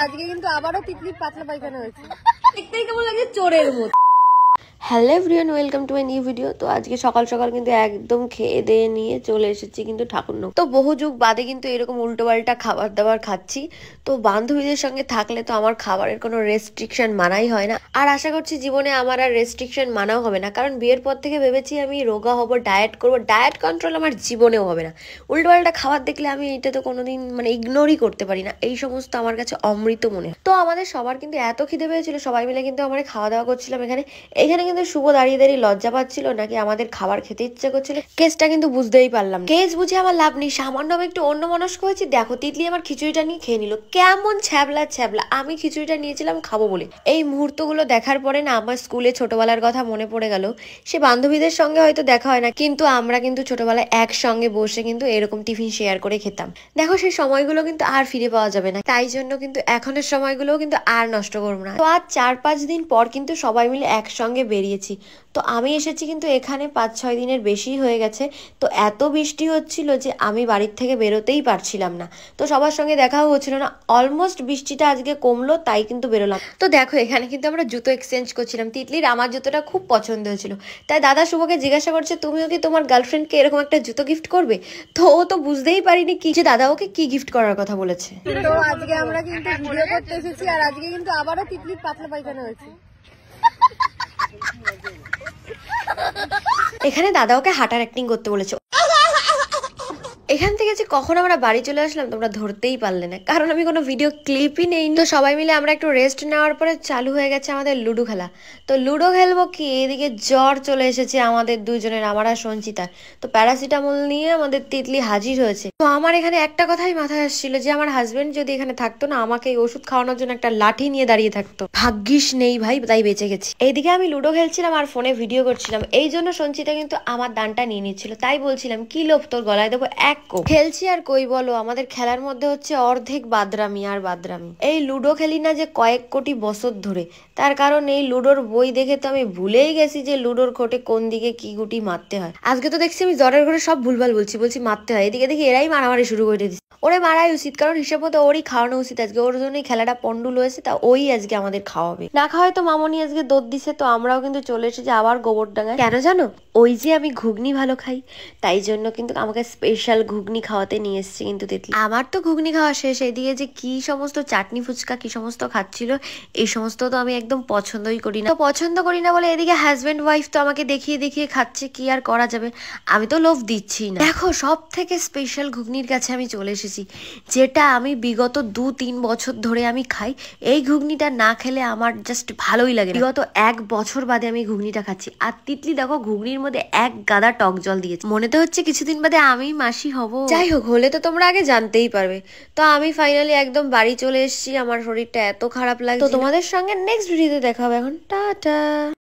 আজকে কিন্তু আবারও পিকনিক পাতলা পায়খানা হয়েছে। দেখতেই কেমন লাগে চোরের মতো। Hello everyone, welcome to my new video. তো আজকে সকাল সকাল কিন্তু একদম খেয়ে দিয়ে নিয়ে চলে এসেছি কিন্তু ঠাকুর নগর। তো বহু যুগ বাদে কিন্তু এরকম উল্টো পাল্টা খাবার দাবার খাচ্ছি। তো বান্ধবীদের সঙ্গে থাকলে তো আমার খাবারের কোনো রেস্ট্রিকশন মানাই হয় না, আর আশা করছি জীবনে আমার আর রেস্ট্রিকশন মানাও হবে না, কারণ বিয়ের পর থেকে ভেবেছি আমি রোগা হব, ডায়েট করবো। ডায়েট কন্ট্রোল আমার জীবনেও হবে না। উল্টো পাল্টা খাবার দেখলে আমি এটা তো কোনোদিন ইগনোরই করতে পারি না। এই সমস্ত আমার কাছে অমৃত মনে হয়। তো আমাদের সবার কিন্তু এত খিদে পেয়েছিল, সবাই মিলে কিন্তু আমরা খাওয়া দাওয়া করছিলাম এখানে। কিন্তু শুভ দাঁড়িয়ে দাঁড়িয়ে লজ্জা পাচ্ছিল নাকি আমাদের খাবার খেতে ইচ্ছে করছিল, কেসটা কিন্তু বুঝতেই পারলাম। কেস বুঝে আমার লাভ নেই, সামান্য আমি একটু অন্য মনস্ক হয়েছি। দেখো তিতলি আমার খিচুড়িটা নিয়ে খেয়ে নিল, কেমন ছ্যাবলা ছ্যাবলা। আমি খিচুড়িটা নিয়েছিলাম খাবো বলে। এই মুহূর্তগুলো দেখার পরে না আমার স্কুলে ছোটবেলার কথা মনে পড়ে গেল। সে বান্ধবীদের সঙ্গে হয়তো দেখা হয় না, কিন্তু আমরা কিন্তু ছোটবেলায় একসঙ্গে বসে কিন্তু এরকম টিফিন শেয়ার করে খেতাম। দেখো সেই সময়গুলো কিন্তু আর ফিরে পাওয়া যাবে না, তাই জন্য কিন্তু এখনের সময়গুলো কিন্তু আর নষ্ট করবো না। তো আজ 4-5 দিন পর কিন্তু সবাই মিলে একসঙ্গে বেরিয়েছি। তো আমি এসেছি কিন্তু এখানে 5-6 দিনের বেশি হয়ে গেছে। তো এত বৃষ্টি হচ্ছিল যে আমি বাড়ির থেকে বেরোতেই পারছিলাম না। তো সবার সঙ্গে দেখাও হচ্ছিল না। অলমোস্ট বৃষ্টিটা আজকে কমলো, তাই কিন্তু বেরোলাম। তো দেখো এখানে কিন্তু আমরা জুতো এক্সচেঞ্জ করছিলাম। তিতলির আমার জুতোটা খুব পছন্দ হয়েছিল, তাই দাদা শুভকে জিজ্ঞাসা করছে তুমিও কি তোমার গার্লফ্রেন্ডকে এরকম একটা জুতো গিফট করবে। তো ও তো বুঝতেই পারিনি কি যে দাদা ওকে কি গিফট করার কথা বলেছে। তো আজকে আমরা কিন্তু ভিডিও করতে এসেছি, আর আজকে কিন্তু আবারও পিকনিক পাতলা পায়খানা হয়েছে। এখানে দাদা ওকে হাঁটার অ্যাক্টিং করতে বলেছে। এখান থেকে যে কখন আমরা বাড়ি চলে আসলাম তোমরা ধরতেই পারলে না, কারণ আমি কোনো ভিডিও ক্লিপই নেই। তো সবাই মিলে আমরা একটু রেস্ট নেওয়ার পরে চালু হয়ে গেছে আমাদের লুডো খেলা। তো লুডো খেলবো কি, এদিকে জ্বর চলে এসেছে আমাদের দুইজনের, আমার আর সঞ্চিতার। তো প্যারাসিটামল নিয়ে আমাদের তিতলি হাজির হয়েছে। তো আমার এখানে একটা কথাই মাথায় আসছিল যে আমার হাজবেন্ড যদি এখানে থাকতো না, আমাকে এই ওষুধ খাওয়ানোর জন্য একটা লাঠি নিয়ে দাঁড়িয়ে থাকতো। ভাগ্যিস নেই ভাই, তাই বেঁচে গেছি। এইদিকে আমি লুডো খেলছিলাম আর ফোনে ভিডিও করছিলাম, এই জন্য সঞ্চিতা কিন্তু আমার দানটা নিয়ে নিচ্ছিল। তাই বলছিলাম কি লোভ তোর গলায় দেবো এক কোপ। খেলছি আর কই বলো, আমাদের খেলার মধ্যে হচ্ছে অর্ধেক বাদরামি আর বাদরামি। এই লুডো খেলি না যে কয়েক কোটি বছর ধরে, তার কারণ এই লুডোর বই দেখে তো আমি ভুলেই গেছি যে লুডোর খোটে কোন দিকে কি গুটি মারতে হয়। আজকে তো দেখছি আমি জ্বরের ঘরে সব ভুলভাল বলছি মারতে হয়, এদিকে দেখি এরাই মারামারি শুরু করে দিচ্ছে। ওরে মারাই উচিত, কারণ হিসেব মতো ওরই খাওয়ানো উচিত। আজকে ওর জন্যই খেলাটা পন্ডুল হয়েছে, তা ওই আজকে আমাদের খাওয়াবে। না খাওয়ায় তো মামনি আজকে দোদ দিছে। তো আমরাও কিন্তু চলে এসেছি আবার গোবরডাঙ্গায়। কেন জানো, ওই যে আমি ঘুগনি ভালো খাই, তাই জন্য কিন্তু আমাকে স্পেশাল ঘুগনি খাওয়াতে নিয়ে এসছে কিন্তু তিতলি। আমার তো ঘুগনি খাওয়া শেষ, এদিকে যে কি সমস্ত চাটনি ফুচকা কি সমস্ত খাচ্ছিল, এই সমস্ত তো আমি একদম পছন্দই করি না। তো পছন্দ করি না বলে এদিকে হাজব্যান্ড ওয়াইফ তো আমাকে দেখিয়ে দেখিয়ে খাচ্ছে, কি আর করা যাবে, আমি তো লোভ দিচ্ছি না। দেখো সব থেকে স্পেশাল ঘুগনির কাছে আমি চলে এসেছি, যেটা আমি বিগত 2-3 বছর ধরে আমি খাই। এই ঘুগনিটা না খেলে আমার জাস্ট ভালোই লাগে। বিগত 1 বছর বাদে আমি ঘুগনিটা খাচ্ছি। আর তিতলি দেখো ঘুগনির মধ্যে এক গাদা টক জল দিয়েছে, মনে তো হচ্ছে কিছুদিন বাদে আমি মাসি হব। যাই হোক, হলে তো তোমরা আগে জানতেই পারবে। তো আমি ফাইনালি একদম বাড়ি চলে এসেছি, আমার শরীরটা এত খারাপ লাগে। তো তোমাদের সঙ্গে নেক্সট ভিডিওতে দেখা হবে। এখন টাটা।